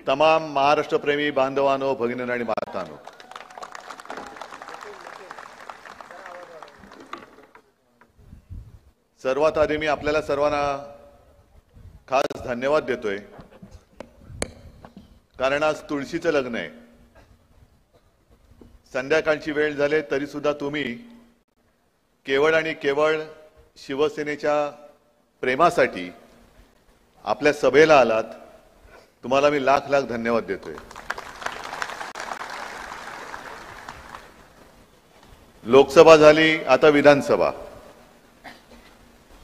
तमाम महाराष्ट्रप्रेमी बांधवांनो, भगिनींनो आणि मातांनो, सर्वात आधी मी आपल्याला सर्वांना खास धन्यवाद देतोय, कारण आज तुळशीचं लग्न आहे. संध्याकाळची वेळ झाली तरी सुद्धा तुम्ही केवळ आणि केवळ शिवसेनेच्या प्रेमासाठी आपल्या सभेला आलात. तुम्हाला मी लाख लाख धन्यवाद देतोय. लोकसभा झाली, आता विधानसभा.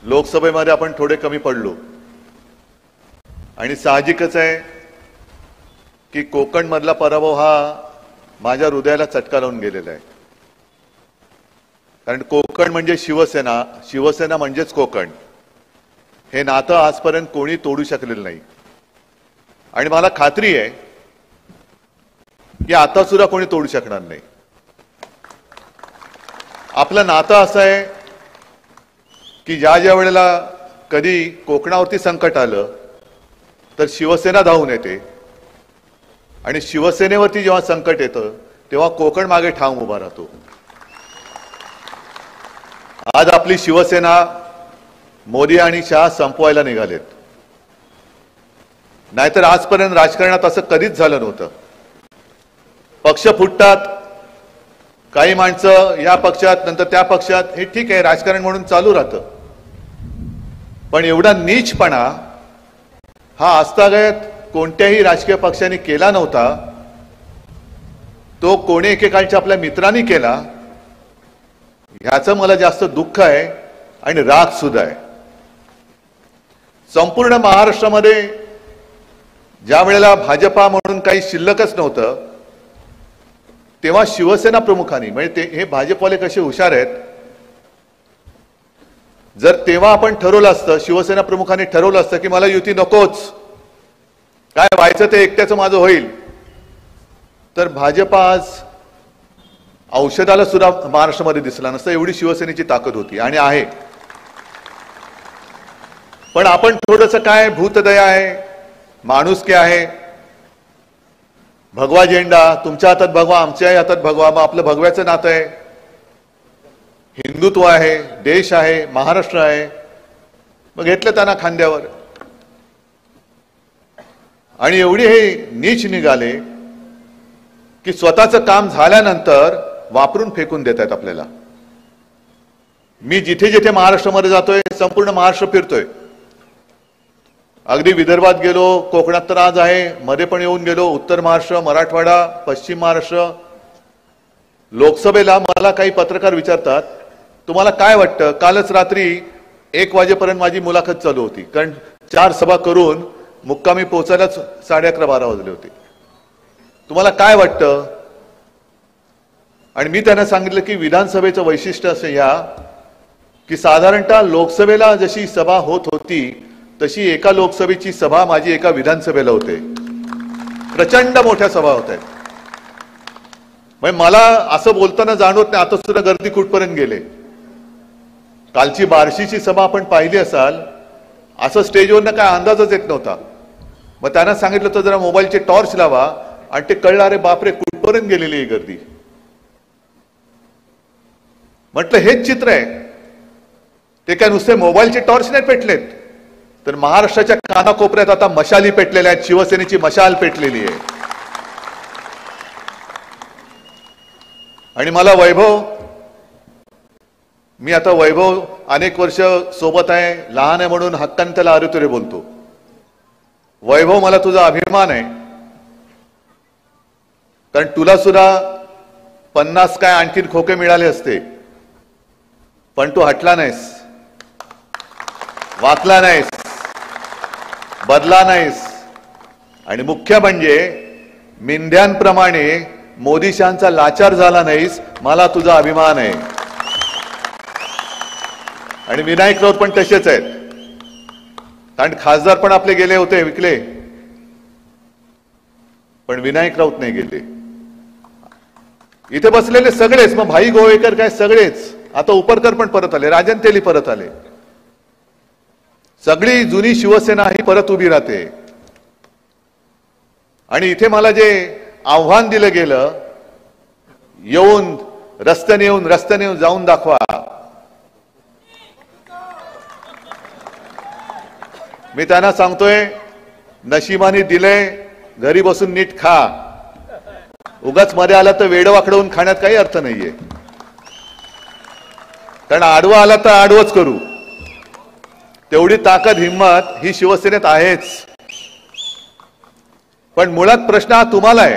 लोकसभेमध्ये आपण थोडे कमी पडलो आणि साहजिकच आहे की कोकण मधला पराभव हा माझ्या हृदयाला चटका लावून गेलेला आहे. कारण कोकण म्हणजे शिवसेना, शिवसेना म्हणजेच कोकण. हे नातं आजपर्यंत कोणी तोडू शकलेलं नाही आणि मला खात्री आहे की आता सुद्धा कोणी तोडू शकणार नाही. आपलं नातं असं आहे की ज्या वेळेला कधी कोकणावरती संकट आलं तर शिवसेना धावून येते आणि शिवसेनेवरती जेव्हा संकट येतं तेव्हा कोकण मागे ठाम उभा राहतो. आज आपली शिवसेना मोदी आणि शहा संपवायला निघालेत. नाहीतर आजपर्यंत राजकारणात असं कधीच झालं नव्हतं. पक्ष फुटतात, काही माणसं या पक्षात नंतर त्या पक्षात, हे ठीक आहे, राजकारण म्हणून चालू राहतं. पण एवढा नीचपणा हा आजतागत कोणत्याही राजकीय पक्षाने केला नव्हता. तो कोणी एकेकाळच्या आपल्या मित्रांनी केला, ह्याचं मला जास्त दुःख आहे आणि राग सुद्धा आहे. संपूर्ण महाराष्ट्रामध्ये ज्या वेळेला भाजपा म्हणून काही शिल्लकच नव्हतं तेव्हा शिवसेना प्रमुखांनी, म्हणजे हे भाजपवाले कसे हुशार आहेत, जर तेव्हा आपण ठरवलं असतं, शिवसेना प्रमुखांनी ठरवलं असतं की मला युती नकोच, काय व्हायचं ते एकट्याचं माझं होईल, तर भाजपा आज औषधाला सुद्धा महाराष्ट्रामध्ये दिसला नसतं. एवढी शिवसेनेची ताकद होती आणि आहे. पण आपण थोडंसं काय भूतदया आहे, माणुसकी आहे, भगवा झेंडा, तुमच्या हातात भगवा, आमच्याही हातात भगवा, मग आपलं भगव्याचं नातं आहे, हिंदुत्व आहे, देश आहे, महाराष्ट्र आहे, मग घेतलं त्यांना खांद्यावर. आणि एवढी हे नीच निघाले की स्वतःचं काम झाल्यानंतर वापरून फेकून देत आहेत आपल्याला. मी जिथे जिथे महाराष्ट्रामध्ये जातोय, संपूर्ण महाराष्ट्र फिरतोय. अगदी विदर्भात गेलो, कोकणात तर आज आहे, मध्ये पण येऊन गेलो, उत्तर महाराष्ट्र, मराठवाडा, पश्चिम महाराष्ट्र. लोकसभेला मला काही पत्रकार विचारतात, तुम्हाला काय वाटतं? कालच रात्री 1 वाजेपर्यंत माझी मुलाखत चालू होती, कारण 4 सभा करून मुक्कामी पोहोचायलाच 11:30-12 वाजले होते. तुम्हाला काय वाटतं? आणि मी त्यांना सांगितलं की विधानसभेचं वैशिष्ट्य असं या की साधारणतः लोकसभेला जशी सभा होत होती तशी एका लोकसभेची सभा माझी एका विधानसभेला होते. प्रचंड मोठ्या सभा होत आहेत. म्हणजे मला असं बोलताना जाणवत नाही आता सुद्धा गर्दी कुठपर्यंत गेले. कालची बार्शीची सभा आपण पाहिली असाल, असं स्टेजवरनं काय अंदाजच येत नव्हता. मग त्यांना सांगितलं तर जरा मोबाईलचे टॉर्च लावा आणि ते कळलं, अरे बापरे, कुठपर्यंत गेलेली ही गर्दी. म्हटलं हेच चित्र आहे. ते काय नुसते मोबाईलचे टॉर्च नाही पेटलेत, तर महाराष्ट्राच्या कानाकोपऱ्यात आता मशाली पेटलेल्या आहेत. शिवसेनेची मशाल पेटलेली आहे. आणि मला वैभव, मी आता वैभव अनेक वर्ष सोबत आहे, लहान आहे म्हणून हक्काने त्याला अरे बोलतो. वैभव, मला तुझा अभिमान आहे, कारण तुला सुद्धा 50 काय आणखीन खोके मिळाले असते, पण तू हटला नाहीस, वाकला नाहीस, बदला नाहीस. आणि मुख्य म्हणजे मेंढ्यांप्रमाणे मोदीशांचा लाचार झाला नाहीस. मला तुझा अभिमान आहे. आणि विनायक राऊत पण तसेच आहेत, कारण खासदार पण आपले गेले होते, विकले, पण विनायक राऊत नाही गेले. इथे बसलेले सगळेच, मग भाई गोवेकर काय सगळेच, आता उपरकर पण परत आले, राजन तेली परत आले, सगळी जुनी शिवसेना ही परत उभी राहते. आणि इथे मला जे आव्हान दिलं गेलं, येऊन रस्त्याने जाऊन दाखवा, मी त्यांना सांगतोय नशिबाने दिले, घरी बसून नीट खा. उगाच मध्ये आला तर वेड वाकडवून खाण्यात काही अर्थ नाहीये. कारण आडवा आला तर आडवच करू, तेवढी ताकद हिंमत ही शिवसेनेत आहेच. पण मुळात प्रश्न हा तुम्हाला आहे.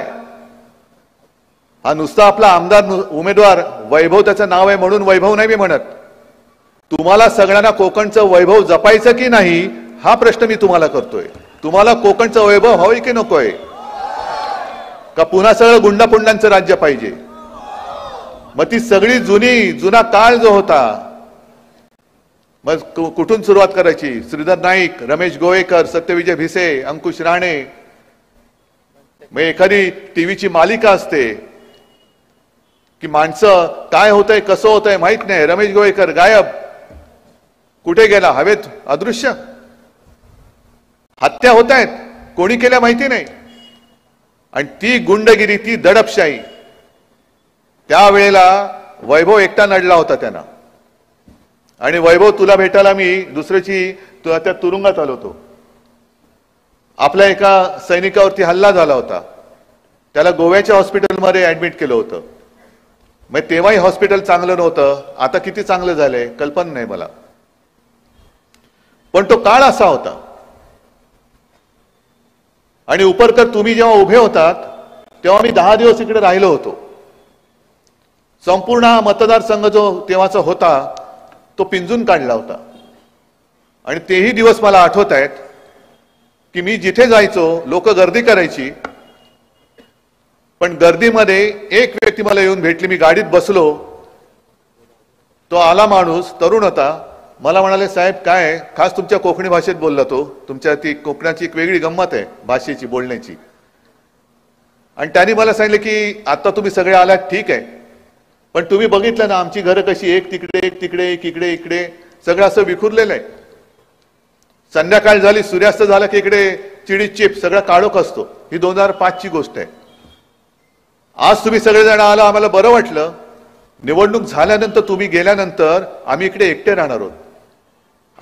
हा नुसता आपला आमदार उमेदवार वैभव त्याचं नाव आहे म्हणून वैभव नाही मी म्हणत. तुम्हाला सगळ्यांना कोकणचं वैभव जपायचं की नाही हा प्रश्न मी तुम्हाला करतोय. तुम्हाला कोकणचं वैभव हवंय की नकोय, का पुन्हा सगळं गुंडापुंडांचं राज्य पाहिजे? मग ती सगळी जुना काळ जो होता, मग कुठून सुरुवात करायची? श्रीधर नाईक, रमेश गोवेकर, सत्यविजय भिसे, अंकुश राणे. मग एखादी टीव्हीची मालिका असते की माणसं काय होतंय कसं होतंय माहित नाही, रमेश गोवेकर गायब, कुठे गेला? हवेत अदृश्य. हत्या होत आहेत, कोणी केल्या माहिती नाही. आणि ती गुंडगिरी, ती दडपशाही, त्यावेळेला वैभव एकटा नडला होता त्यांना. आणि वैभव तुला भेटायला मी दुसऱ्याची त्या तुरुंगात आलो होतो. आपल्या एका सैनिकावरती हल्ला झाला होता, त्याला गोव्याच्या हॉस्पिटलमध्ये ऍडमिट केलं होतं. मग तेव्हाही हॉस्पिटल चांगलं नव्हतं, आता किती चांगलं झालंय कल्पना नाही मला. पण तो काळ असा होता. आणि उपरकर तुम्ही जेव्हा उभे होतात तेव्हा मी 10 दिवस इकडे राहिलो होतो. संपूर्ण मतदारसंघ जो तेव्हाचा होता तो पिंजून काढला होता. आणि तेही दिवस मला आठवत आहेत की मी जिथे जायचो लोक गर्दी करायची, पण गर्दीमध्ये एक व्यक्ती मला येऊन भेटली. मी गाडीत बसलो, तो आला माणूस, तरुण होता. मला म्हणाले, साहेब काय? खास तुमच्या कोकणी भाषेत बोलला तो. तुमच्या ती कोकणाची एक वेगळी गंमत आहे भाषेची, बोलण्याची. आणि त्यांनी मला सांगितलं की आता तुम्ही सगळे आलात ठीक आहे, पण तुम्ही बघितलं ना आमची घरं कशी, एक तिकडे एक तिकडे एक इकडे इकडे सगळं असं विखुरलेलं आहे. संध्याकाळ झाली, सूर्यास्त झाला की इकडे चिडी चिप सगळा काळोख असतो. ही 2005 ची गोष्ट आहे. आज तुम्ही सगळेजण आला, आम्हाला बरं वाटलं. निवडणूक झाल्यानंतर तुम्ही गेल्यानंतर आम्ही इकडे एकटे राहणार आहोत.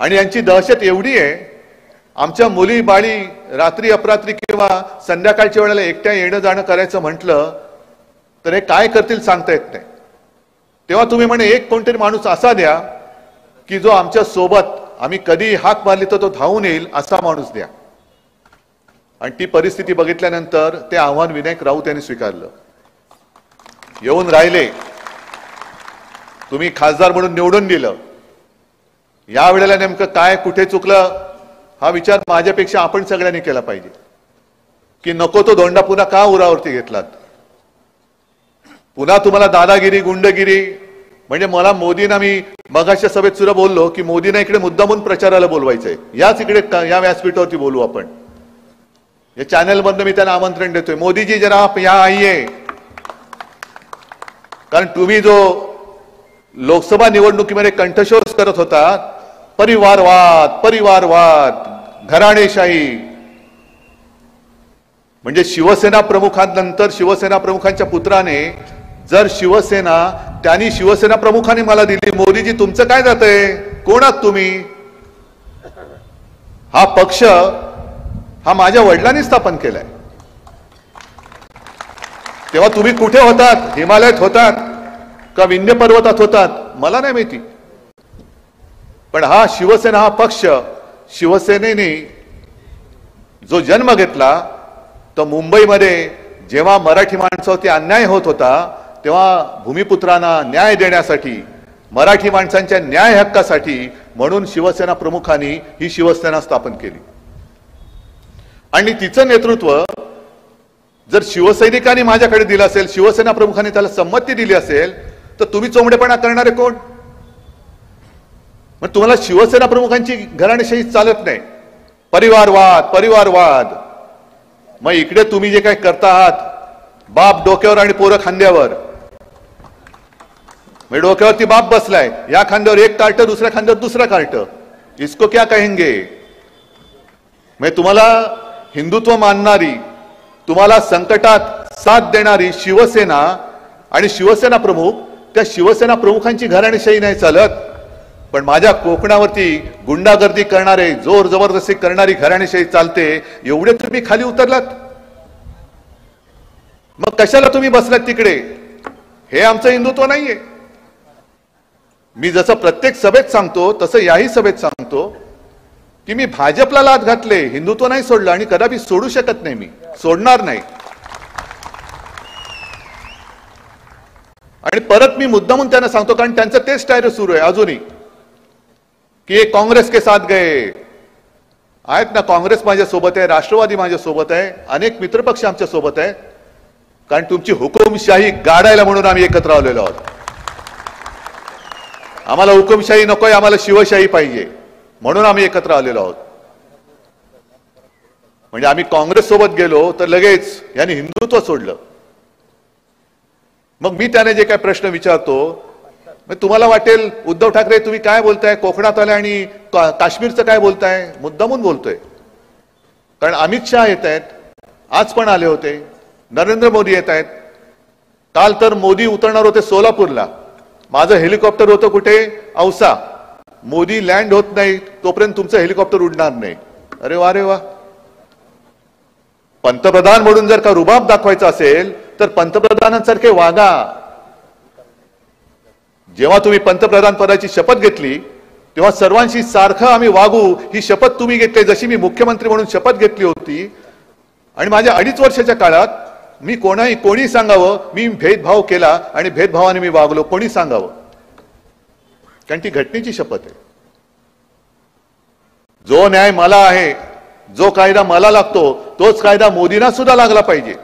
आणि यांची दहशत एवढी आहे, आमच्या मुली बाळी रात्री अपरात्री किंवा संध्याकाळच्या वेळेला एकट्या येणं जाणं करायचं म्हटलं तर हे काय करतील सांगता येत नाही. तेव्हा तुम्ही म्हणे एक कोणतरी माणूस असा द्या की जो आमच्या सोबत, आम्ही कधी हाक मारली तर तो धावून येईल असा माणूस द्या. आणि ती परिस्थिती बघितल्यानंतर ते आव्हान विनायक राऊत यांनी स्वीकारलं. येऊन राहिले, तुम्ही खासदार म्हणून निवडून दिलं. या वेळेला नेमकं काय कुठे चुकलं हा विचार माझ्यापेक्षा आपण सगळ्यांनी केला पाहिजे. की नको तो धोंडा पुन्हा का उरावरती घेतलात? पुन्हा तुम्हाला दादागिरी, गुंडगिरी. म्हणजे मला मोदींना, मी मगाच्या सभेत सुद्धा बोललो की मोदींना इकडे मुद्दामून प्रचाराला बोलवायचंय. याच इकडे या व्यासपीठावरती बोलू आपण. या चॅनल मधनं मी त्यांना आमंत्रण देतोय, मोदीजी जरा आप यहाँ आइए. कारण तुम्ही जो लोकसभा निवडणुकीमध्ये कंठशोध करत होता, परिवारवाद परिवारवाद, घराणेशाही, म्हणजे शिवसेना प्रमुखांनंतर शिवसेना प्रमुखांच्या पुत्राने जर शिवसेना, त्यांनी शिवसेना प्रमुखांनी मला दिली, मोदीजी तुमचं काय जातंय? कोण आहात तुम्ही? हा पक्ष हा माझ्या वडिलांनी स्थापन केलाय. तेव्हा तुम्ही कुठे होतात? हिमालयात होतात का विंध्य पर्वतात होतात मला नाही माहिती. पण हा शिवसेना, हा पक्ष, शिवसेनेने जो जन्म घेतला तो मुंबईमध्ये जेव्हा मराठी माणसावरती अन्याय होत होता तेव्हा भूमिपुत्रांना न्याय देण्यासाठी, मराठी माणसांच्या न्याय हक्कासाठी म्हणून शिवसेना प्रमुखांनी ही शिवसेना स्थापन केली. आणि तिचं नेतृत्व जर शिवसैनिकांनी माझ्याकडे दिलं असेल, शिवसेना प्रमुखांनी त्याला संमती दिली असेल, तर तुम्ही चोंबडेपणा करणारे कोण? मग तुम्हाला शिवसेना प्रमुखांची घराणेशाही चालत नाही. परिवारवाद परिवारवाद. मग इकडे तुम्ही जे काय करता आहात, बाप डोक्यावर आणि पोरं खांद्यावर. मग डोक्यावरती बाप बसलाय, या खांद्यावर एक कार्ट, दुसऱ्या खांद्यावर दुसरा कार्ट. इसको क्या कहेंगे? मग तुम्हाला हिंदुत्व मानणारी तुम्हाला संकटात साथ देणारी शिवसेना आणि शिवसेना प्रमुख, त्या शिवसेना प्रमुखांची घराणेशाही नाही चालत, पण माझ्या कोकणावरती गुंडागर्दी करणारे, जोर जबरदस्ती करणारी घराणेशाही चालते. एवढे तुम्ही खाली उतरलात, मग कशाला तुम्ही बसलात तिकडे? हे आमचं हिंदुत्व नाहीये. मी जसं प्रत्येक सभेत सांगतो तसं याही सभेत सांगतो की मी भाजपला लाथ घातले, हिंदुत्व नाही सोडलं आणि कदापि सोडू शकत नाही, मी सोडणार नाही. आणि परत मी मुद्दामून त्यांना सांगतो, कारण त्यांचं तेच स्टायर सुरू आहे अजूनही, की काँग्रेस के साथ गए आहेत ना. काँग्रेस माझ्या सोबत आहे, राष्ट्रवादी माझ्या सोबत आहे, अनेक मित्रपक्ष आमच्या सोबत आहे, कारण तुमची हुकुमशाही गाडायला म्हणून आम्ही एकत्र आलेलो आहोत. आम्हाला हुकुमशाही नकोय, आम्हाला शिवशाही पाहिजे, म्हणून आम्ही एकत्र आलेलो आहोत. म्हणजे आम्ही काँग्रेस सोबत गेलो तर लगेच यांनी हिंदुत्व सोडलं. मग मी त्याने जे काय प्रश्न विचारतो, तुम्हाला वाटेल उद्धव ठाकरे तुम्ही काय बोलताय, कोकणात आले आणि काश्मीरचं काय बोलताय? मुद्दामून बोलतोय, कारण अमित शहा येत आहेत, आज पण आले होते, नरेंद्र मोदी येत आहेत. काल तर मोदी उतरणार होते सोलापूरला, माझं हेलिकॉप्टर होतं कुठे? औसा. मोदी लँड होत नाही तोपर्यंत तुमचं हेलिकॉप्टर उडणार नाही. अरे वा रे वा. पंतप्रधान म्हणून जर का रुबाब दाखवायचा असेल तर पंतप्रधानांसारखे वागा. जेव्हा तुम्ही पंतप्रधान पदाची शपथ घेतली तेव्हा सर्वांशी सारखं आम्ही वागू ही शपथ तुम्ही घेतली, जशी मी मुख्यमंत्री म्हणून शपथ घेतली होती. आणि माझ्या 2.5 वर्षाच्या काळात मी कोणी सांगावं मी भेदभाव केला आणि भेदभावाने मी वागलो, कोणी सांगावं? कारण ती घटनेची शपथ आहे. जो न्याय मला आहे, जो कायदा मला लागतो, तोच कायदा मोदींना सुद्धा लागला पाहिजे.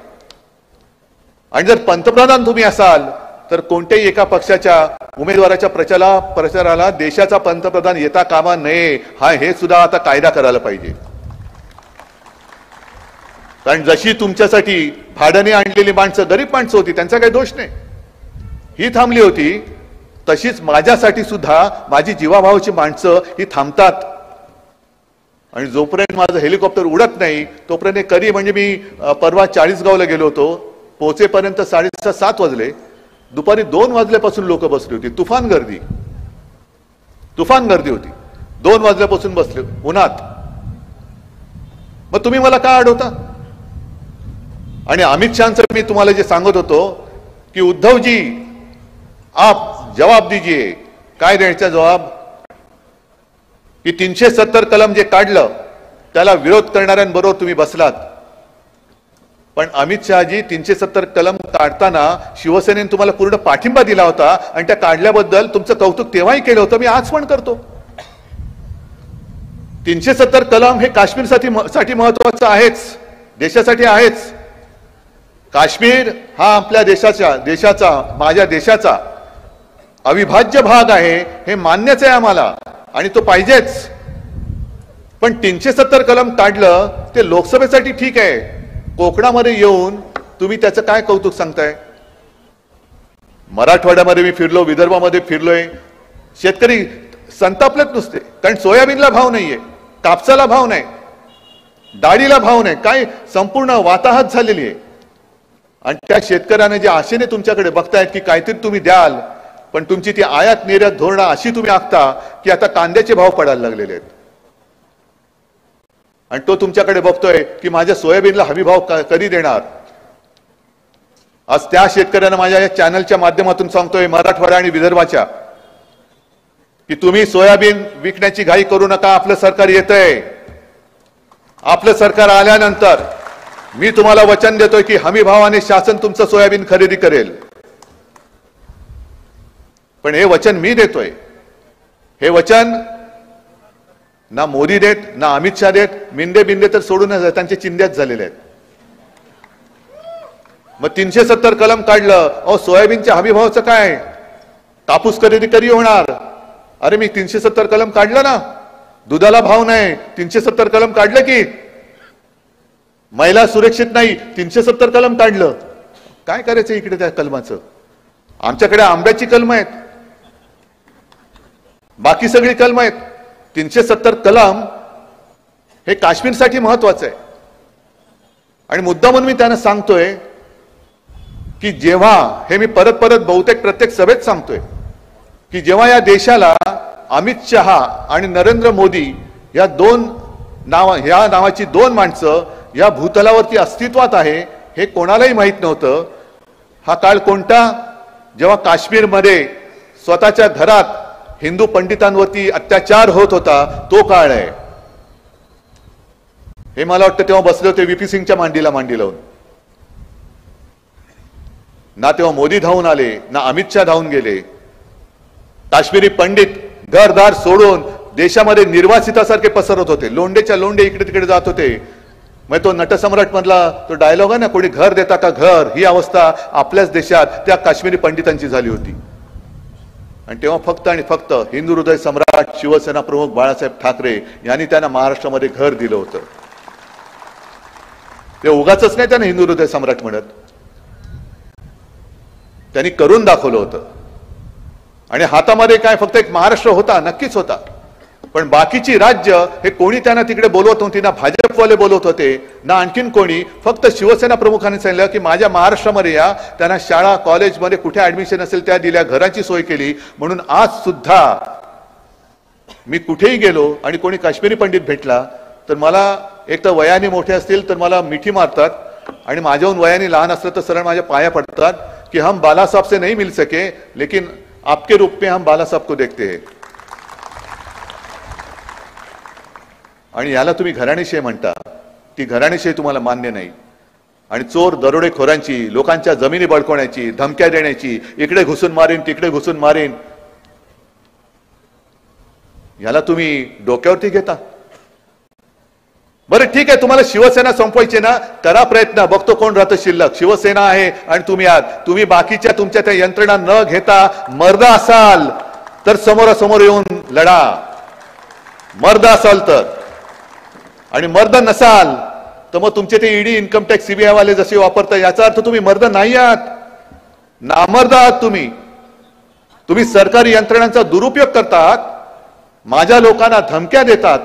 आणि जर पंतप्रधान तुम्ही असाल तर कोणत्याही एका पक्षाच्या उमेदवाराच्या प्रचाराला देशाचा पंतप्रधान येता कामा नये, हे सुद्धा आता कायदा करायला पाहिजे. कारण जशी तुमच्यासाठी भाड्याने आणलेली माणसं, गरीब माणसं होती, त्यांचा काही दोष नाही, ही थांबली होती, तशीच माझ्यासाठी सुद्धा माझी जीवाभावाची माणसं ही थांबतात. आणि जोपर्यंत माझं हेलिकॉप्टर उडत नाही तोपर्यंत कधी, म्हणजे मी परवा 40गावला गेलो होतो, पोहोचेपर्यंत 6:30-7 वाजले. दुपारी 2 वाजल्यापासून लोक बसली होती, तुफान गर्दी होती. 2 वाजल्यापासून बसले उन्हात. मग तुम्ही मला का अडवता? आणि अमित शहांचं मी तुम्हाला जे सांगत होतो की उद्धवजी आप जवाब दीजिए, काय द्यायचा जवाब? की 370 कलम जे काढलं त्याला विरोध करणाऱ्यांबरोबर तुम्ही बसलात. पण अमित शहाजी 370 कलम काढताना शिवसेनेने तुम्हाला पूर्ण पाठिंबा दिला होता आणि त्या काढल्याबद्दल तुमचं कौतुक तेव्हाही केलं होतं, मी आज पण करतो. 370 कलम हे काश्मीरसाठी महत्वाचं आहेच, देशासाठी आहेच. काश्मीर हा आपल्या देशाचा माझ्या देशाचा अविभाज्य भाग आहे, हे मान्यच आहे आम्हाला आणि तो पाहिजेच. पण 370 कलम काढलं ते लोकसभेसाठी ठीक आहे, कोकणामध्ये येऊन तुम्ही त्याचं काय कौतुक सांगताय? मराठवाड्यामध्ये मी फिरलो, विदर्भामध्ये फिरलोय, शेतकरी संतापलेत नुसते, कारण सोयाबीनला भाव नाहीये, कापसाला भाव नाही, डाळीला भाव नाही, काय संपूर्ण वाताहत झालेली आहे. आणि त्या शेतकऱ्याने जे आशेने तुमच्याकडे बघतायत की काहीतरी तुम्ही द्याल, पण तुमची ती आयात निर्यात धोरणं अशी तुम्ही आखता की आता कांद्याचे भाव पडायला लागलेले आहेत. आणि तो तुमच्याकडे बघतोय की माझ्या सोयाबीनला हमी भाव कधी देणार. आज त्या शेतकऱ्यांना माझ्या या चॅनलच्या माध्यमातून सांगतोय, मराठवाडा आणि विदर्भाच्या, की तुम्ही सोयाबीन विकण्याची घाई करू नका. आपलं सरकार येतंय, आपलं सरकार आल्यानंतर मी तुम्हाला वचन देतोय की हमी भावाने शासन तुमचं सोयाबीन खरेदी करेल. पण हे वचन मी देतोय, हे वचन ना मोदी देत, ना अमित शहा देत. मिंदे बिंदे तर सोडून त्यांचे चिंध्याच झालेले आहेत. मग 370 कलम काढलं, अहो सोयाबीनच्या हमी भावाचं काय? कापूस खरेदी कधी होणार? अरे मी 370 कलम काढलं ना, दुधाला भाव नाही, 370 कलम काढलं की. महिला सुरक्षित नाही, 370 कलम काढलं. काय करायचं इकडे त्या कलमाचं? आमच्याकडे आंब्याची कलम आहेत, बाकी सगळी कलम आहेत. 370 कलम हे काश्मीरसाठी महत्वाचं आहे. आणि मुद्दा म्हणून मी त्यांना सांगतोय की जेव्हा हे मी परत परत बहुतेक प्रत्येक सभेत सांगतोय की जेव्हा या देशाला अमित शहा आणि नरेंद्र मोदी या नावाची दोन माणसं या भूतलावरती अस्तित्वात आहे हे कोणालाही माहित नव्हतं. हा काळ कोणता? जेव्हा काश्मीरमध्ये स्वतःच्या घरात हिंदू पंडितांवरती अत्याचार होत होता तो काळ आहे. हे मला वाटतं तेव्हा बसले होते व्हीपी सिंगच्या मांडीला मांडी लावून. ना तेव्हा मोदी धावून आले ना अमित शहा धावून गेले. काश्मीरी पंडित घरदार सोडून देशामध्ये निर्वासितासारखे पसरत होते. लोंडेच्या लोंडे इकडे तिकडे जात होते. मग तो नटसम्राट मधला तो डायलॉग आहे ना, कोणी घर देता का घर, ही अवस्था आपल्याच देशात त्या काश्मीरी पंडितांची झाली होती. आणि तेव्हा फक्त आणि फक्त हिंदू हृदय सम्राट शिवसेना प्रमुख बाळासाहेब ठाकरे यांनी त्यांना महाराष्ट्रामध्ये घर दिलं होतं. ते उगाच नाही त्यांना हिंदू हृदय सम्राट म्हणत, त्यांनी करून दाखवलं होतं. आणि हातामध्ये काय फक्त एक महाराष्ट्र होता, नक्कीच होता, पण बाकीची राज्य हे कोणी त्यांना तिकडे बोलवत नव्हती. ना भाजपवाले बोलवत होते ना आणखीन कोणी. फक्त शिवसेना प्रमुखांनी सांगितलं की माझ्या महाराष्ट्रामध्ये या. त्यांना शाळा कॉलेजमध्ये कुठे ऍडमिशन असेल त्या दिल्या, घराची सोय केली. म्हणून आज सुद्धा मी कुठेही गेलो आणि कोणी काश्मीरी पंडित भेटला तर मला एक तर वयाने मोठे असतील तर मला मिठी मारतात, आणि माझ्याहून वयाने लहान असलं तर सरळ माझ्या पाया पडतात की हम बाला साहब से नहीं मिल सके लेकिन आपके रूप में हम बाला साहब को देखते हैं. आणि याला तुम्ही घराणेशाही म्हणता. ती घराणेशाही तुम्हाला मान्य नाही. आणि चोर दरोडेखोरांची, लोकांच्या जमिनी बळकवण्याची, धमक्या देण्याची, इकडे घुसून मारीन तिकडे घुसून मारीन, याला तुम्ही डोक्यावरती घेता. बरं ठीक आहे, तुम्हाला शिवसेना संपवायची ना, करा प्रयत्न. बघतो कोण राहतं शिल्लक. शिवसेना आहे आणि तुम्ही आहात. तुम्ही बाकीच्या तुमच्या त्या यंत्रणा न घेता मर्द असाल तर समोरासमोर येऊन लढा. मर्द असाल तर. आणि मर्द नसाल तर मग तुमचे ते ईडी, इन्कम टॅक्स, सीबीआय वाले जसे वापरता याचा अर्थ तुम्ही मर्द नाही आहात, नामर्द आहात. तुम्ही सरकारी यंत्रणांचा दुरुपयोग करतात, माझ्या लोकांना धमक्या देतात,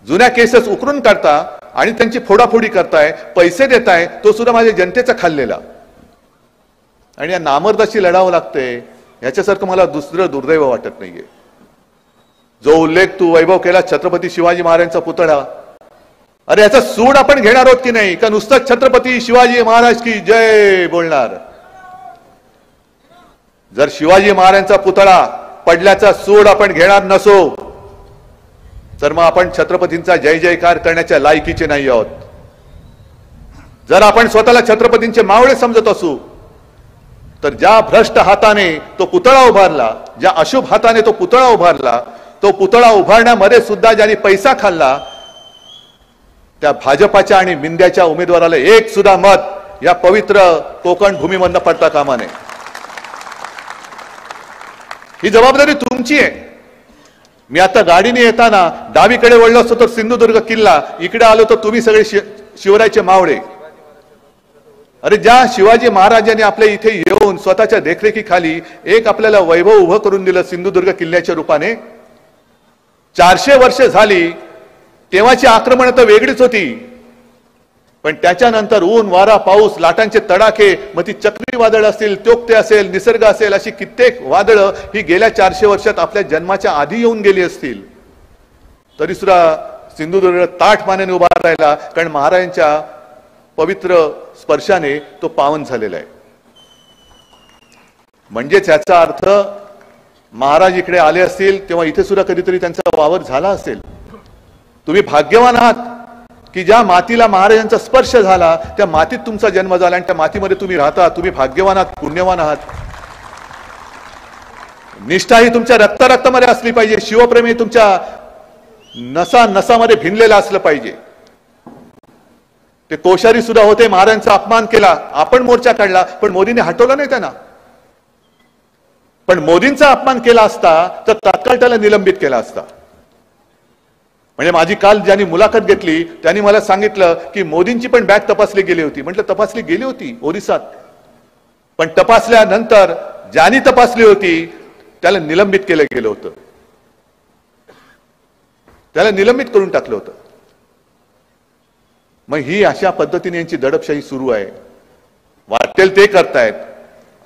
जुन्या केसेस उकरून काढता आणि त्यांची फोडाफोडी करताय, पैसे देताय, तो सुद्धा माझ्या जनतेचा खाल्लेला. आणि या नामर्दाशी लढावं लागतंय याच्यासारखं मला दुसरं दुर्दैव वाटत नाहीये. जो उल्लेख तू वैभव केला छत्रपती शिवाजी महाराजांचा पुतळा, अरे याचा सूड आपण घेणार आहोत की नाही? का नुसतं छत्रपती शिवाजी महाराज की जय बोलणार? जर शिवाजी महाराजांचा पुतळा पडल्याचा सूड आपण घेणार नसो तर मग आपण छत्रपतींचा जय जयकार करण्याच्या लायकीचे नाही आहोत. जर आपण स्वतःला छत्रपतींचे मावळे समजत असू तर ज्या भ्रष्ट हाताने तो पुतळा उभारला, ज्या अशुभ हाताने तो पुतळा उभारला, तो पुतळा उभारण्यामध्ये सुद्धा ज्यांनी पैसा खाल्ला त्या भाजपाच्या आणि मिंद्याच्या उमेदवाराला एक सुद्धा मत या पवित्र कोकण भूमीमधनं पडता कामा नये. ही जबाबदारी तुमची आहे. मी आता गाडीने येताना डावीकडे वळलो असतो तर सिंधुदुर्ग किल्ला, इकडे आलो तर तुम्ही सगळे शिवरायचे मावळे. अरे ज्या शिवाजी महाराजांनी आपल्या इथे येऊन स्वतःच्या देखरेखीखाली एक आपल्याला वैभव उभं करून दिलं सिंधुदुर्ग किल्ल्याच्या रूपाने, 400 वर्ष झाली, तेव्हाची आक्रमण तर वेगळीच होती, पण त्याच्यानंतर ऊन वारा पाऊस लाटांचे तडाखे, मग ती चक्रीवादळ असतील, तोक्ते असेल, निसर्ग असेल, अशी कित्येक वादळं ही गेल्या 400 वर्षात आपल्या जन्माच्या आधी येऊन गेली असतील, तरी सुद्धा सिंधुदुर्ग ताठ मानेने उभा राहिला, कारण महाराजांच्या पवित्र स्पर्शाने तो पावन झालेला आहे. म्हणजेच याचा अर्थ महाराज इकडे आले असतील तेव्हा इथे सुद्धा कधीतरी त्यांचा वावर झाला असेल. तुम्ही भाग्यवान आहात की ज्या मातीला महाराजांचा स्पर्श झाला त्या मातीत तुमचा जन्म झाला आणि त्या मातीमध्ये तुम्ही राहता. तुम्ही भाग्यवान आहात, पुण्यवान आहात. निष्ठा ही तुमच्या रक्तामध्ये असली पाहिजे. शिवप्रेम हे तुमच्या नसा नसामध्ये भिनलेलं असलं पाहिजे. ते कोश्यारी सुद्धा होते, महाराजांचा अपमान केला, आपण मोर्चा काढला, पण मोदींनी हटवलं नाही त्यांना. पण मोदींचा अपमान केला असता तर तात्काळ त्याला निलंबित केला असता. म्हणजे माझी काल ज्यांनी मुलाखत घेतली त्यांनी मला सांगितलं की मोदींची पण बॅग तपासली गेली होती. म्हटलं तपासली गेली होती ओरिसात, पण तपासल्यानंतर ज्यांनी तपासली होती त्याला निलंबित केलं गेलं होतं, त्याला निलंबित करून टाकलं होतं. मग ही अशा पद्धतीने यांची दडपशाही सुरू आहे. वाटेल ते करतायत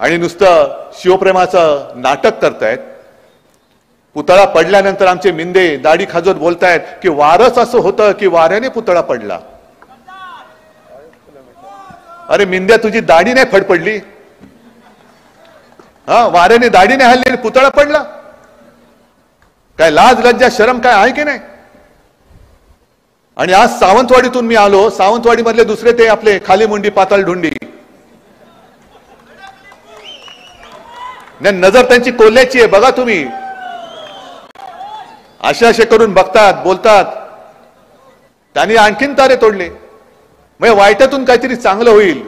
आणि नुसतं शिवप्रेमाचं नाटक करतायत. पुतळा पडल्यानंतर आमचे मिंदे दाढी खाजवत बोलतायत की वारच असं होतं की वाऱ्याने पुतळा पडला. अरे मिंद्या, तुझी दाढी नाही फडफडली? वाऱ्याने दाढी नाही हल्ली, पुतळा पडला? काय लाज लज्जा शरम काय आहे की नाही? आणि आज सावंतवाडीतून मी आलो. सावंतवाडी मधले दुसरे ते आपले खाली मुंडी पाताळ ढुंडी, नजर त्यांची कोल्ह्याची आहे. बघा तुम्ही, असे करून बघतात, बोलतात. त्यांनी आणखीन तारे तोडले. म्हणजे वाईटातून काहीतरी चांगलं होईल.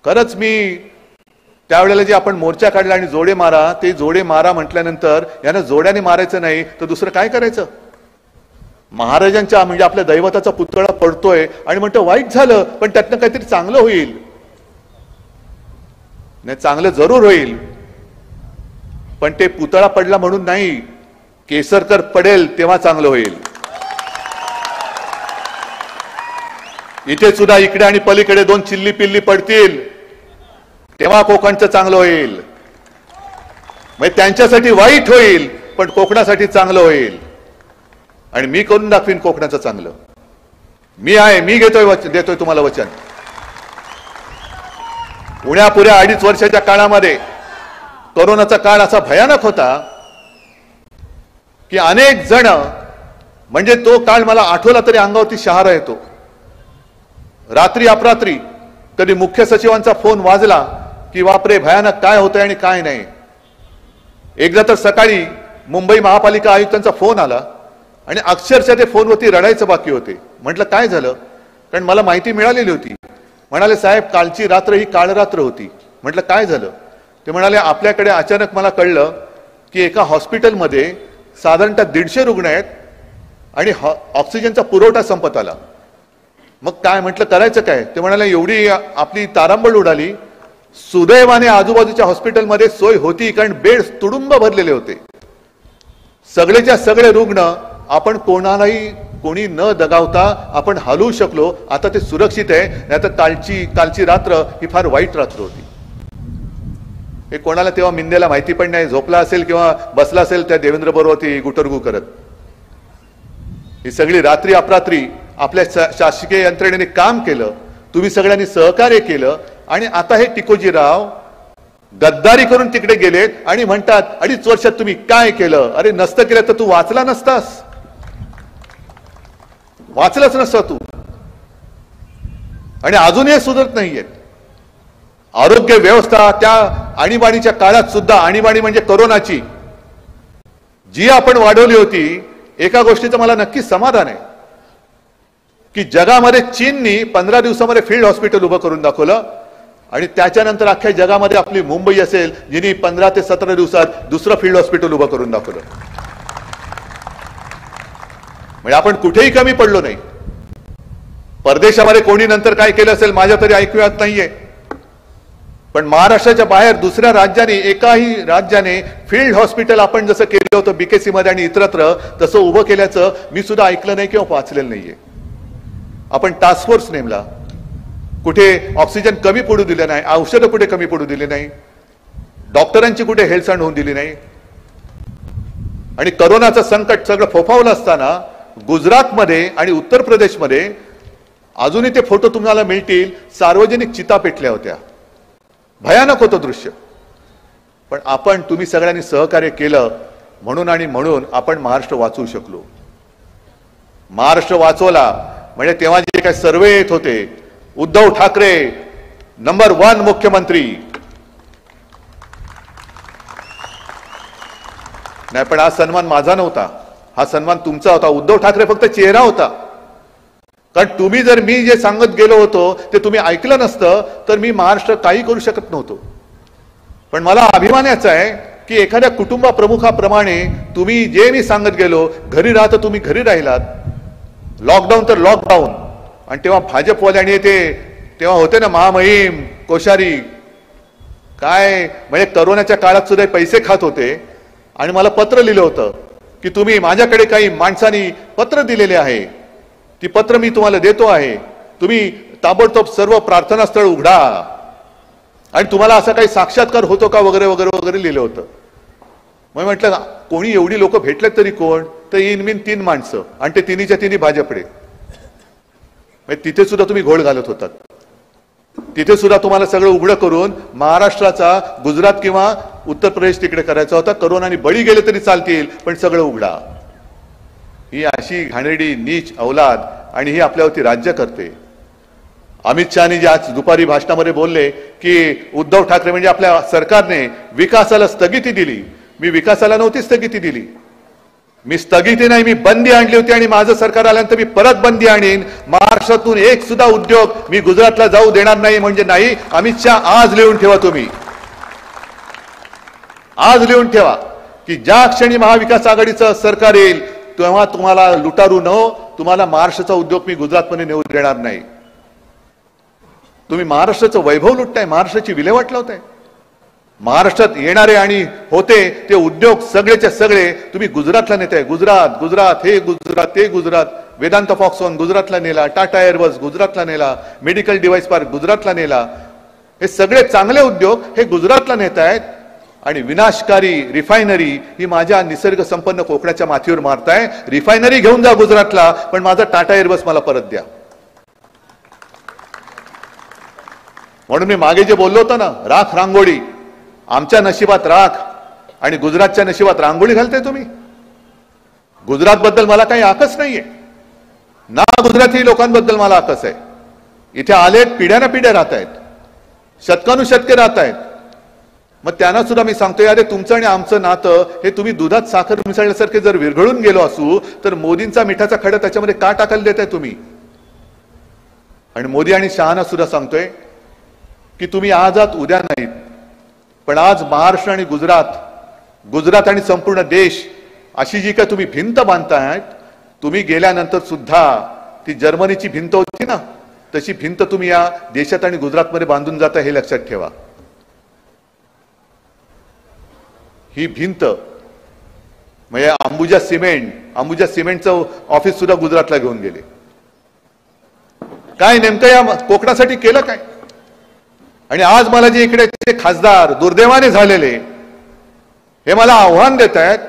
खरंच मी त्यावेळेला जे आपण मोर्चा काढला आणि जोडे मारा, ते जोडे मारा म्हटल्यानंतर यांना जोड्याने मारायचं नाही तर दुसरं काय करायचं? महाराजांच्या म्हणजे आपल्या दैवताचा पुतळा पडतोय आणि म्हणतो वाईट झालं, पण त्यातनं काहीतरी चांगलं होईल. नाही, चांगलं जरूर होईल, पण ते पुतळा पडला म्हणून नाही, केसरकर पडेल तेव्हा चांगलं होईल. इथे सुद्धा इकडे आणि पलीकडे दोन चिल्ली पिल्ली पडतील तेव्हा कोकणचं चांगलं होईल. म्हणजे त्यांच्यासाठी वाईट होईल पण कोकणासाठी चांगलं होईल. आणि मी करून दाखवीन कोकणाचं चांगलं. मी आहे, मी देतोय तुम्हाला वचन. उण्यापुऱ्या 2.5 वर्षाच्या काळामध्ये कोरोनाचा काळ असा भयानक होता की अनेक जण, म्हणजे तो काळ मला आठवला तरी अंगावरती शहारा येतो. रात्री अपरात्री कधी मुख्य सचिवांचा फोन वाजला की बापरे भयानक काय होतंय आणि काय नाही. एकदा तर सकाळी मुंबई महापालिका आयुक्तांचा फोन आला आणि अक्षरशः ते फोनवरती रडायचं बाकी होते. म्हटलं काय झालं? कारण मला माहिती मिळालेली होती. म्हणाले साहेब कालची रात्र ही काळरात्र होती. म्हटलं काय झालं? ते म्हणाले आपल्याकडे अचानक मला कळलं की एका हॉस्पिटलमध्ये साधारणतः 150 रुग्ण आहेत आणि ऑक्सिजनचा पुरवठा संपत आला. मग काय? म्हटलं करायचं काय? ते म्हणाले एवढी आपली तारांबळ उडाली. सुदैवाने आजूबाजूच्या हॉस्पिटलमध्ये सोय होती, कारण बेड तुडुंब भरलेले होते. सगळेच्या सगळे रुग्ण आपण कोणी न दगावता आपण हलवू शकलो. आता ते सुरक्षित आहे. नाही तर कालची रात्र ही फार वाईट रात्र होती. हे कोणाला तेव्हा मिंदेला माहिती पण नाही. झोपला असेल किंवा बसला असेल त्या देवेंद्र बरोबर गुटरगू करत. ही सगळी रात्री अपरात्री आपल्या शासकीय यंत्रणेने काम केलं. तुम्ही सगळ्यांनी सहकार्य केलं आणि आता हे टिकोजीराव गद्दारी करून तिकडे गेलेत आणि म्हणतात 2.5 वर्षात तुम्ही काय केलं? अरे नसतं केलं तर तू वाचला नसतास. वाचलाच नसता तू. आणि अजूनही सुधरत नाहीये आरोग्य व्यवस्था. त्या आणीबाणीच्या काळात सुद्धा, आणीबाणी म्हणजे कोरोनाची जी आपण वाढवली होती, एका गोष्टीचं मला नक्कीच समाधान आहे की जगामध्ये चीननी 15 दिवसामध्ये फील्ड हॉस्पिटल उभं करून दाखवलं आणि त्याच्यानंतर अख्ख्या जगामध्ये आपली मुंबई असेल जिनी 15 ते 17 दिवसात दुसरं फील्ड हॉस्पिटल उभं करून दाखवलं. म्हणजे आपण कुठेही कमी पडलो नाही. परदेशामध्ये कोणी नंतर काय केलं असेल माझ्या तरी ऐकूयात नाहीये, पण महाराष्ट्राच्या बाहेर दुसऱ्या राज्याने, एकाही राज्याने फील्ड हॉस्पिटल आपण जसं केलं होतं बीकेसी मध्ये आणि इतरत्र तसं उभं केल्याचं मी सुद्धा ऐकलं नाही किंवा वाचलेलं नाहीये. आपण टास्क फोर्स नेमला. कुठे ऑक्सिजन कमी पडू दिले नाही, औषधं कुठे कमी पडू दिली नाही, डॉक्टरांची कुठे हेळसांड होऊन दिली नाही. आणि करोनाचं संकट सगळं फोफावलं असताना गुजरातमध्ये आणि उत्तर प्रदेशमध्ये अजूनही ते फोटो तुम्हाला मिळतील, सार्वजनिक चिता पेटल्या होत्या. भयानक होतं दृश्य. पण तुम्ही सगळ्यांनी सहकार्य केलं म्हणून आपण महाराष्ट्र वाचवू शकलो. महाराष्ट्र वाचवला म्हणजे तेव्हा जे काही सर्वे येत होते, उद्धव ठाकरे नंबर 1 मुख्यमंत्री. नाही, पण हा सन्मान माझा नव्हता, हा सन्मान तुमचा होता. उद्धव ठाकरे फक्त चेहरा होता. कारण तुम्ही जर मी जे सांगत गेलो होतो ते तुम्ही ऐकलं नसतं तर मी महाराष्ट्र काही करू शकत नव्हतो. पण मला अभिमानाचं आहे की एखाद्या कुटुंबा प्रमुखाप्रमाणे तुम्ही जे मी सांगत गेलो, घरी राहता तुम्ही घरी राहिलात, लॉकडाऊन तर लॉकडाऊन. आणि तेव्हा भाजपवाल्याने तेव्हा होते ना महामहिम कोश्यारी, काय म्हणजे करोनाच्या काळात सुद्धा पैसे खात होते आणि मला पत्र लिहिलं होतं की तुम्ही माझ्याकडे काही माणसांनी पत्र दिलेले आहे, ती पत्र मी तुम्हाला देतो आहे. तुम्ही ताबडतोब सर्व प्रार्थना स्थळ उघडा. आणि तुम्हाला असा काही साक्षात्कार होतो का वगैरे वगैरे वगैरे लिहिलं होतं. मग म्हटलं कोणी एवढी लोक भेटलेत तरी कोण, तर इन 3 माणसं आणि ते तिन्हीच्या तिन्ही भाजपडे. तिथे सुद्धा तुम्ही घोळ घालत होतात. तिथे सुद्धा तुम्हाला सगळं उघडं करून महाराष्ट्राचा गुजरात किंवा उत्तर प्रदेश तिकडे करायचा होता. करोनाने बळी गेले तरी चालतील पण सगळं उघडा. ही अशी घाणेरडी नीच औलाद आणि ही आपल्यावरती राज्य करते. अमित शहानी जे आज दुपारी भाषणामध्ये बोलले की उद्धव ठाकरे म्हणजे आपल्या सरकारने विकासाला स्थगिती दिली. मी विकासाला नव्हती स्थगिती दिली. मी स्थगिती नाही, मी बंदी आणली होती. आणि माझं सरकार आल्यानंतर मी परत बंदी आणीन. महाराष्ट्रातून एक सुद्धा उद्योग मी गुजरातला जाऊ देणार नाही म्हणजे नाही. अमित शहा आज लिहून ठेवा. तुम्ही आज लिहून ठेवा की ज्या क्षणी महाविकास आघाडीचं सरकार येईल तेव्हा तुम्हाला लुटारू नो, तुम्हाला महाराष्ट्राचा उद्योग मी गुजरातमध्ये नेऊ देणार नाही. तुम्ही महाराष्ट्राचं वैभव लुटताय, महाराष्ट्राची विल्हेवाट लावताय. महाराष्ट्रात येणारे आणि होते ते उद्योग सगळेच्या सगळे तुम्ही गुजरातला नेताय. गुजरात गुजरात हे गुजरात ते गुजरात. वेदांत फॉक्सॉन गुजरातला नेला, टाटा एअरबस गुजरातला नेला, मेडिकल डिव्हाइस पार्क गुजरातला नेला. हे सगळे चांगले उद्योग हे गुजरातला नेत आहेत. आणि विनाशकारी रिफायनरी ही माझ्या निसर्ग संपन्न कोकणाच्या माथीवर मारताय. रिफायनरी घेऊन जा गुजरातला, पण माझा टाटा एअरबस मला परत द्या. म्हणून मी मागे जे बोललो होतो ना, राख रांगोळी, आमच्या नशिबात राख आणि गुजरातच्या नशिबात रांगोळी घालताय तुम्ही. गुजरात बद्दल मला काही आकस नाहीये ना, गुजराती लोकांबद्दल मला आकस आहे. इथे आलेत, पिढ्याना पिढ्या राहत आहेत, शतकानुशतके राहत आहेत. मग त्यांना सुद्धा मी सांगतोय, अरे तुमचं आणि आमचं नातं हे तुम्ही दुधात साखर मिसळल्यासारखे जर विरघळून गेलो असू तर मोदींचा मिठाचा खडा त्याच्यामध्ये का टाकायला देताय तुम्ही. आणि मोदी आणि शहाना सुद्धा सांगतोय की तुम्ही आज आहात उद्या नाहीत, पण आज महाराष्ट्र आणि गुजरात आणि संपूर्ण देश अशी जी काय तुम्ही भिंत बांधतायत, तुम्ही गेल्यानंतर सुद्धा ती जर्मनीची भिंत होती ना, तशी भिंत तुम्ही या देशात आणि गुजरातमध्ये बांधून जाता, हे लक्षात ठेवा. ही भिंत म्हणजे अंबुजा सिमेंटचं ऑफिस सुद्धा गुजरातला घेऊन गेले. काय नेमकं या कोकणासाठी केलं काय. आणि आज मला जे इकडे खासदार दुर्दैवाने झालेले हे मला आव्हान देत आहेत,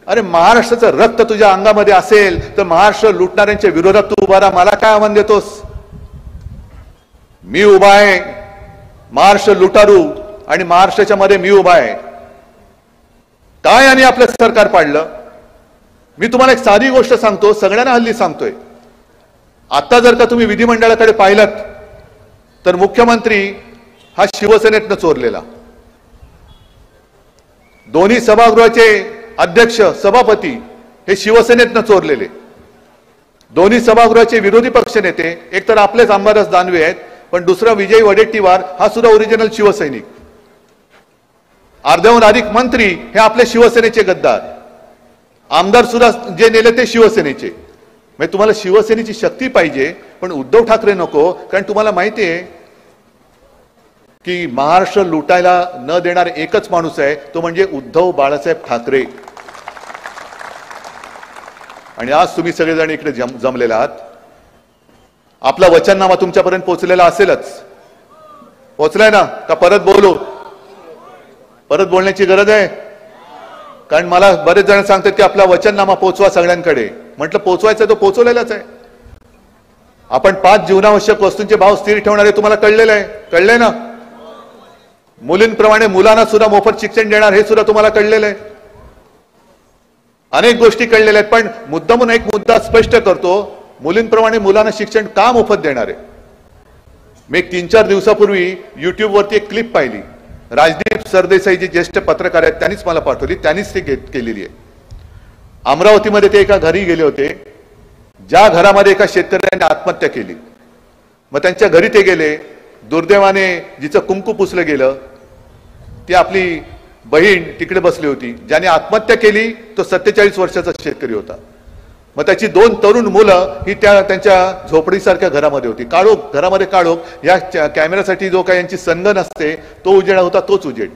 अरे महाराष्ट्राचं रक्त तुझ्या अंगामध्ये असेल तर महाराष्ट्र लुटणाऱ्यांच्या विरोधात तू उभा राहा. मला काय आव्हान देतोस. मी उभा आहे, महाराष्ट्र लुटारू आणि महाराष्ट्राच्या मध्ये मी उभा आहे. काय आणि आपलं सरकार पाडलं. मी तुम्हाला एक साधी गोष्ट सांगतो, सगळ्यांना हल्ली सांगतोय. आता जर का तुम्ही विधिमंडळाकडे पाहिलं तर मुख्यमंत्री हा शिवसेनेतनं चोरलेला, दोन्ही सभागृहाचे अध्यक्ष सभापती हे शिवसेनेतनं चोरलेले, दोन्ही सभागृहाचे विरोधी पक्ष नेते एक तर आपलेच अंबादास दानवे आहेत, पण दुसरा विजय वडेट्टीवार हा सुद्धा ओरिजिनल शिवसैनिक. अर्ध्याहून अधिक मंत्री हे आपले शिवसेनेचे गद्दार. आमदार सुद्धा जे नेले ते शिवसेनेचे. म्हणजे तुम्हाला शिवसेनेची शक्ती पाहिजे पण उद्धव ठाकरे नको. कारण तुम्हाला माहिती आहे की महाराष्ट्र लुटायला न देणार एकच माणूस आहे, तो म्हणजे उद्धव बाळासाहेब ठाकरे. आणि आज तुम्ही सगळेजण इकडे जमलेला आहात. आपला वचननामा तुमच्यापर्यंत पोहोचलेला असेलच. पोहोचलाय ना का परत बोलू. परत बोलण्याची गरज आहे. कारण मला बरेच जण सांगतात की आपला वचननामा पोहोचवा सगळ्यांकडे. म्हटलं पोहोचवायचा तो पोहोचवलेलाच आहे. आपण 5 जीवनावश्यक वस्तूंचे भाव स्थिर ठेवणारे तुम्हाला कळलेलं आहे. कळलंय ना. मुलींप्रमाणे मुलांना सुद्धा मोफत शिक्षण देणार हे सुद्धा तुम्हाला कळलेलं आहे. अनेक गोष्टी कळलेल्या आहेत. पण मुद्दा म्हणून एक मुद्दा स्पष्ट करतो, मुलींप्रमाणे मुलांना शिक्षण का मोफत देणार आहे. मी 3-4 दिवसापूर्वी युट्यूबवरती एक क्लिप पाहिली. राजदीप सरदेसाई जे ज्येष्ठ पत्रकार आहेत त्यांनीच मला पाठवली, त्यांनीच ती केलेली आहे. अमरावतीमध्ये ते एका घरी गेले होते, ज्या घरामध्ये एका शेतकऱ्याने आत्महत्या केली. मग त्यांच्या घरी ते गेले. दुर्दैवाने जिचं कुंकू पुसलं गेलं ती आपली बहीण तिकडे बसली होती. ज्याने आत्महत्या केली तो 47 वर्षाचा शेतकरी होता. मग त्याची 2 तरुण मुलं ही त्यांच्या झोपडीसारख्या घरामध्ये होती. काळोख, घरामध्ये काळोख. या कॅमेऱ्यासाठी जो काही यांची संगन असते तो उजेड होता, तोच उजेड.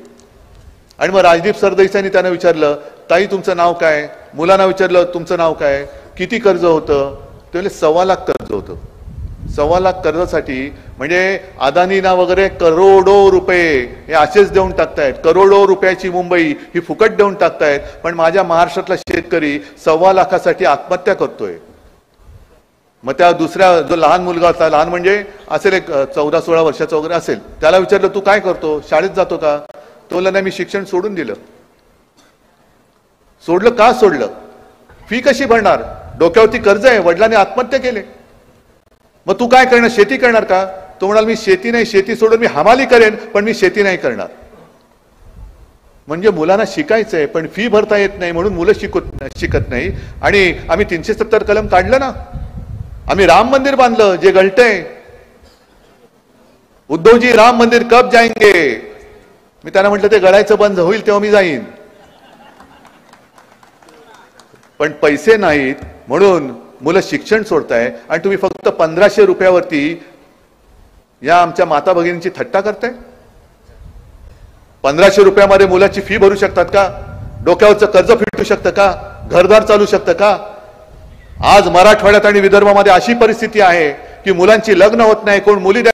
आणि मग राजदीप सरदेसाईंनी त्यांना विचारलं, ताई तुमचं नाव काय. मुलांना विचारलं तुमचं नाव काय, किती कर्ज होतं, त्यावेळेला 1.25 लाख कर्ज होतं. 1.25 लाख कर्जासाठी म्हणजे अदानीना वगैरे करोडो रुपये हे असेच देऊन टाकतायत. करोडो रुपयाची मुंबई ही फुकट देऊन टाकतायत. पण माझ्या महाराष्ट्रातला शेतकरी 1.25 लाखासाठी आत्महत्या करतोय. मग त्या दुसऱ्या जो लहान मुलगा होता, लहान म्हणजे असेल एक 14-16 वर्षाचा वगैरे असेल, त्याला विचारलं तू काय करतो, शाळेत जातो का? तो बोलला नाही मी शिक्षण सोडून दिलं. सोडलं का सोडलं? फी कशी भरणार, डोक्यावरती कर्ज आहे, वडिलांनी आत्महत्या केले. मग तू काय करणार, शेती करणार का? तो म्हणाला मी शेती नाही, शेती सोडून मी हमाली करेन, पण मी शेती नाही करणार. म्हणजे मुलांना शिकायचंय पण फी भरता येत नाही म्हणून मुलं शिकत नाही. आणि आम्ही 370 कलम काढलं ना, आम्ही राम मंदिर बांधलं जे गळतंय. उद्धवजी राम मंदिर कब जाएंगे? मी त्यांना म्हटलं ते गळायचं बंद होईल तेव्हा मी जाईन. पण पैसे नाहीत म्हणून मुलं शिक्षण सोडताय आणि तुम्ही फक्त 1500 रुपयावरती या आमच्या माता भगिनींची थट्टा करताय. 1500 रुपयामध्ये मुलाची फी भरू शकतात का? डोक्यावरचं कर्ज फिटू शकतं का? घरदार चालू शकतं का? आज मराठवाड्यात आणि विदर्भामध्ये अशी परिस्थिती आहे की मुलांची लग्न होत नाही, कोण मुली